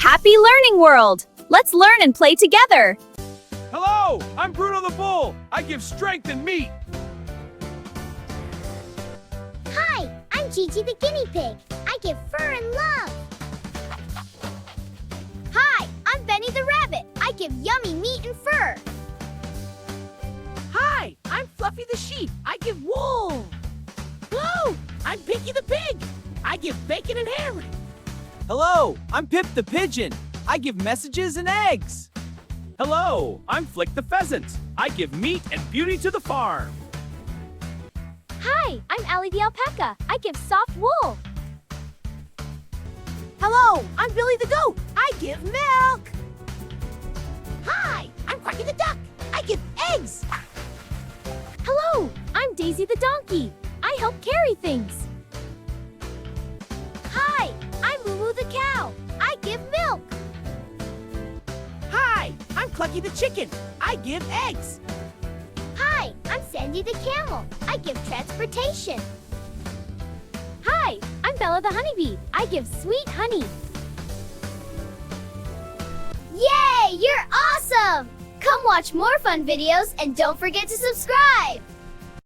Happy Learning World! Let's learn and play together! Hello, I'm Bruno the Bull. I give strength and meat. Hi, I'm Gigi the Guinea Pig. I give fur and love. Hi, I'm Benny the Rabbit. I give yummy meat and fur. Hi, I'm Fluffy the Sheep. I give wool. Hello, I'm Pinky the Pig. I give bacon and ham. Hello, I'm Pip the Pigeon. I give messages and eggs. Hello, I'm Flick the Pheasant. I give meat and beauty to the farm. Hi, I'm Allie the Alpaca. I give soft wool. Hello, I'm Billy the Goat. I give milk. Hi, I'm Quacky the Duck. I give eggs. Hello, I'm Daisy the Donkey. I help carry things. Hi, I'm Moo the Cow. I give milk. Hi, I'm Clucky the Chicken. I give eggs. Hi, I'm Sandy the Camel. I give transportation. Hi, I'm Bella the Honeybee. I give sweet honey. Yay, you're awesome! Come watch more fun videos and don't forget to subscribe!